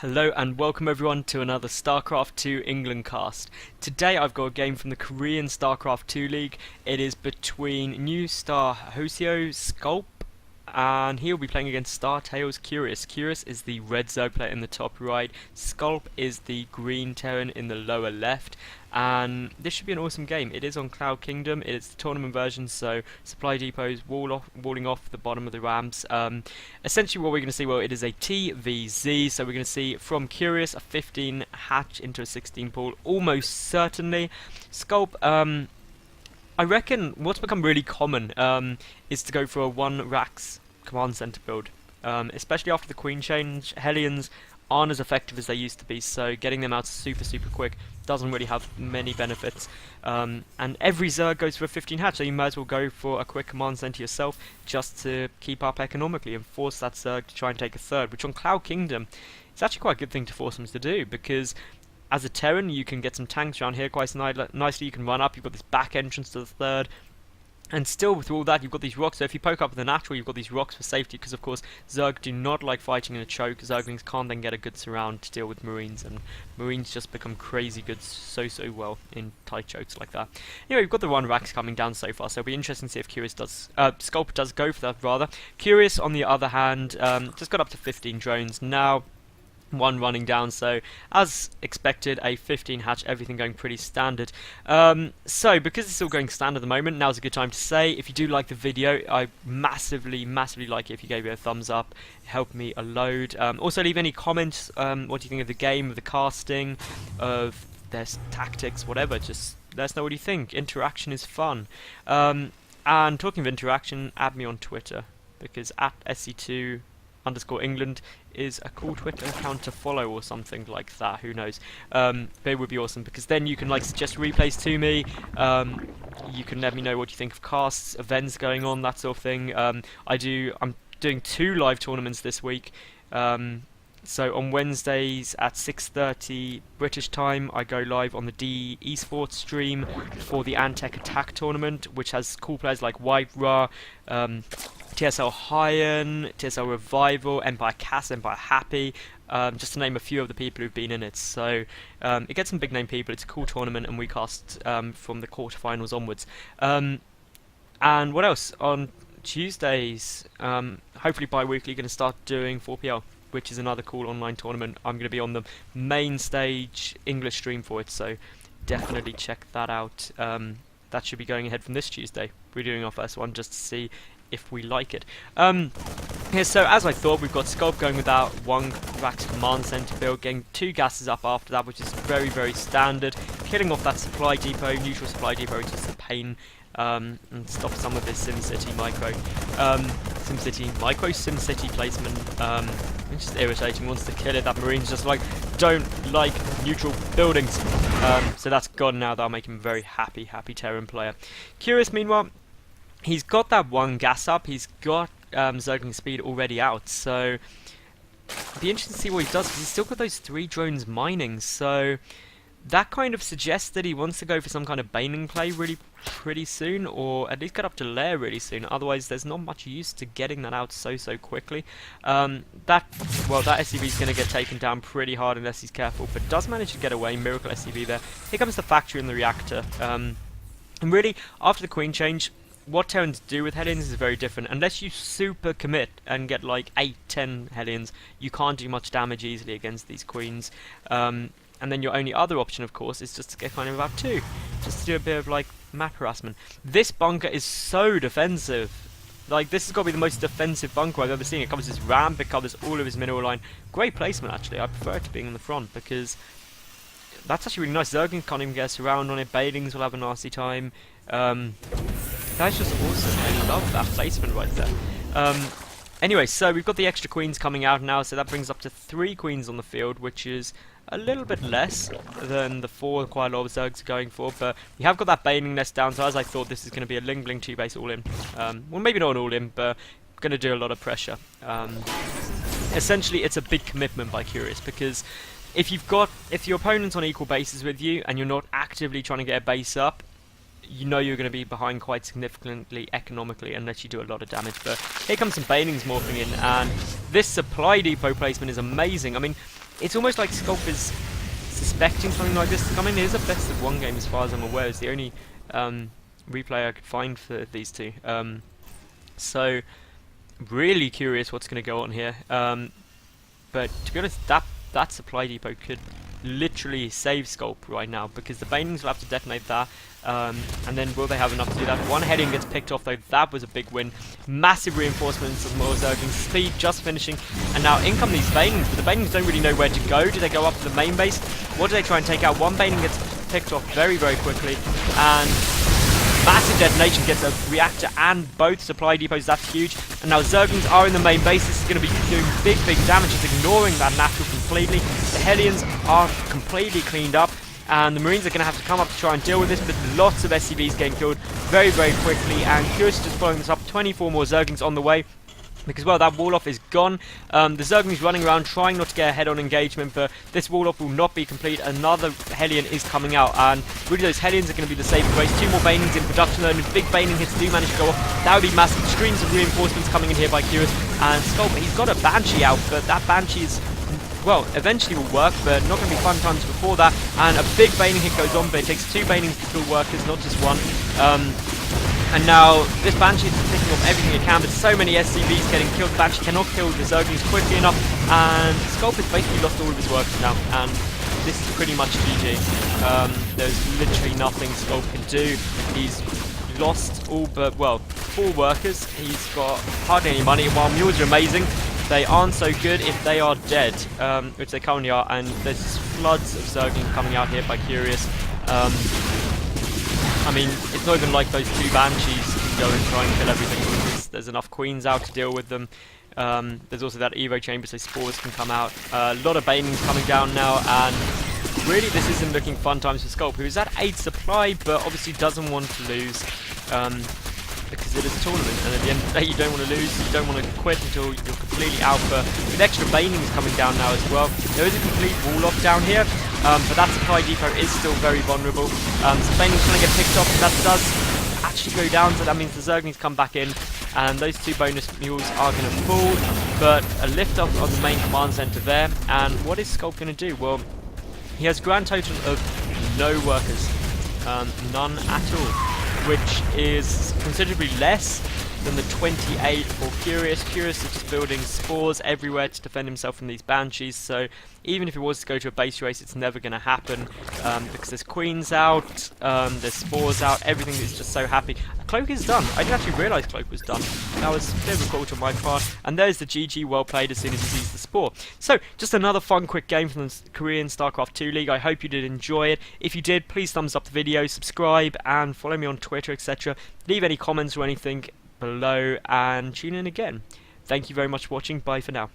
Hello and welcome everyone to another Starcraft 2 England cast. Today I've got a game from the Korean Starcraft 2 League. It is between new star NSHSculp and he'll be playing against STCurious. Curious is the red Zerg player in the top right, Sculp is the green Terran in the lower left, and this should be an awesome game. It is on Cloud Kingdom, it is the tournament version, so supply depots walling off the bottom of the ramps. Essentially what we're going to see, well, it is a TvZ, so we're going to see from Curious a 15 hatch into a 16 pool, almost certainly. Sculp, I reckon what's become really common is to go for a 1 Rax command center build, especially after the queen change. Hellions aren't as effective as they used to be, so getting them out super quick doesn't really have many benefits. And every Zerg goes for a 15 hatch, so you might as well go for a quick command center yourself just to keep up economically and force that Zerg to try and take a third, which on Cloud Kingdom is actually quite a good thing to force them to do, because as a Terran you can get some tanks around here quite nicely, you can run up, you've got this back entrance to the third, and still with all that you've got these rocks, so if you poke up with the natural you've got these rocks for safety, because of course Zerg do not like fighting in a choke. Zerglings can't then get a good surround to deal with Marines, and Marines just become crazy good so well in tight chokes like that. Anyway, we've got the 1 Rax coming down so far, so it'll be interesting to see if Curious does, Sculp does go for that rather. Curious on the other hand, just got up to 15 drones now. 1 running down, so as expected a 15 hatch, everything going pretty standard. So because it's all going standard at the moment, now's a good time to say if you do like the video, I massively like it if you gave it a thumbs up. It helped me a load. Also leave any comments, what do you think of the game, of the casting, of their tactics, whatever, just let us know what you think. Interaction is fun. And talking of interaction, add me on Twitter, because at SC2_England is a cool Twitter account to follow or something like that, who knows. But it would be awesome, because then you can like suggest replays to me, you can let me know what you think of casts, events going on, that sort of thing. I'm doing 2 live tournaments this week. So on Wednesdays at 6:30 British time, I go live on the D Esports stream for the Antec Attack tournament, which has cool players like Wipe Ra, TSL Hyan, TSL Revival, Empire Cass, Empire Happy, just to name a few of the people who've been in it. So it gets some big name people, it's a cool tournament, and we cast from the quarterfinals onwards. And what else? On Tuesdays, hopefully bi-weekly, going to start doing 4PL, which is another cool online tournament. I'm going to be on the main stage English stream for it, so definitely check that out. That should be going ahead from this Tuesday. We're doing our first one just to see if we like it. Here, so as I thought, we've got Sculp going with that 1 Rax command center build, getting 2 gases up after that, which is very standard. Killing off that supply depot, neutral supply depot, which is a pain, and stop some of this SimCity placement. It's just irritating. Wants to kill it. That Marine's just like, don't like neutral buildings. So that's gone now. That'll make him a very happy Terran player. Curious, meanwhile, he's got that 1 gas up. He's got Zergling speed already out. So it'll be interesting to see what he does, because he's still got those 3 drones mining. So that kind of suggests that he wants to go for some kind of Baning play really pretty soon, or at least get up to lair really soon. Otherwise there's not much use to getting that out so quickly. That SCV is going to get taken down pretty hard unless he's careful, but does manage to get away. Miracle SCV there. Here comes the factory and the reactor. And really, after the queen change, what Terrans do with Hellions is very different. Unless you super commit and get like 8-10 Hellions, you can't do much damage easily against these queens. And then your only other option, of course, is just to get kind of about 2, just to do a bit of like map harassment. This bunker is so defensive. Like, this has got to be the most defensive bunker I've ever seen. It covers his ramp, it covers all of his mineral line. Great placement, actually. I prefer it to being in the front, because that's actually really nice. Zerglings can't even get us around on it. Bailings will have a nasty time. That's just awesome. I love that placement right there. Anyway, so we've got the extra queens coming out now, so that brings up to 3 queens on the field, which is a little bit less than the 4 quite a lot of Zergs are going for, but we have got that Baning nest down, so as I thought, this is going to be a Ling Bling 2 base all-in. Well, maybe not an all-in, but going to do a lot of pressure. Essentially, it's a big commitment by Curious, because if your opponent's on equal bases with you, and you're not actively trying to get a base up, you know you're going to be behind quite significantly economically unless you do a lot of damage. But here comes some Banings morphing in, and this supply depot placement is amazing. I mean, it's almost like Sculp is suspecting something like this is coming. It is a best of one game as far as I'm aware. It's the only replay I could find for these two. So really curious what's going to go on here. But to be honest, that supply depot could literally save Sculp right now, because the Banelings will have to detonate that, and then will they have enough to do that? One heading gets picked off though, that was a big win. Massive reinforcements of more Zergling, speed just finishing, and now in come these Banelings, but the Banelings don't really know where to go. Do they go up to the main base? What do they try and take out? One Baneling gets picked off very, very quickly, and massive detonation gets a reactor and both supply depots. That's huge. And now Zerglings are in the main base. This is going to be doing big damage. It's ignoring that natural completely. The Hellions are completely cleaned up, and the Marines are going to have to come up to try and deal with this, but lots of SCVs getting killed very, very quickly. And Curious is just following this up. 24 more Zerglings on the way, because, well, that wall-off is gone. The Zerglings running around trying not to get a head-on engagement, but this wall-off will not be complete. Another Hellion is coming out, and really those Hellions are going to be the saving grace. 2 more Banelings in production, though, and if big Baneling hits do manage to go off, that would be massive. Streams of reinforcements coming in here by Curious, and Sculp, he's got a Banshee out, but that Banshee is, well, eventually will work, but not going to be fun times before that. And a big Baneling hit goes on, but it takes 2 Banelings to kill workers, not just one. And now this Banshee is picking off everything it can, but so many SCVs getting killed. The Banshee cannot kill the Zerglings quickly enough, and Sculp has basically lost all of his workers now, and this is pretty much GG. There's literally nothing Sculp can do. He's lost all but, well, 4 workers. He's got hardly any money. While mules are amazing, they aren't so good if they are dead, which they currently are, and there's floods of Zergling coming out here by Curious. I mean, it's not even like those 2 Banshees can go and try and kill everything, because there's enough Queens out to deal with them. There's also that Evo chamber, so spores can come out. A lot of Banelings coming down now, and really this isn't looking fun times for Sculp, who is at 8 supply, but obviously doesn't want to lose, because it is a tournament, and at the end of the day you don't want to lose, you don't want to quit until you're completely out. But with extra Banelings coming down now as well, there is a complete wall-off down here. But that supply depot is still very vulnerable. So Banelings trying to get picked off, and that does actually go down, so that means the Zerglings come back in, and those 2 bonus mules are going to fall, but a lift up on the main command center there. And what is Sculp going to do? Well, he has a grand total of no workers, none at all, which is considerably less than the 28 for Curious. Curious is just building spores everywhere to defend himself from these Banshees, so even if he was to go to a base race, it's never going to happen, because there's Queens out, there's spores out, everything is just so happy. Cloak is done. I didn't actually realise Cloak was done. That was a bit of a fault on my part, and there's the GG, well played as soon as he sees the spore. So, just another fun quick game from the Korean Starcraft 2 League. I hope you did enjoy it. If you did, please thumbs up the video, subscribe, and follow me on Twitter, etc. Leave any comments or anything below, and tune in again. Thank you very much for watching. Bye for now.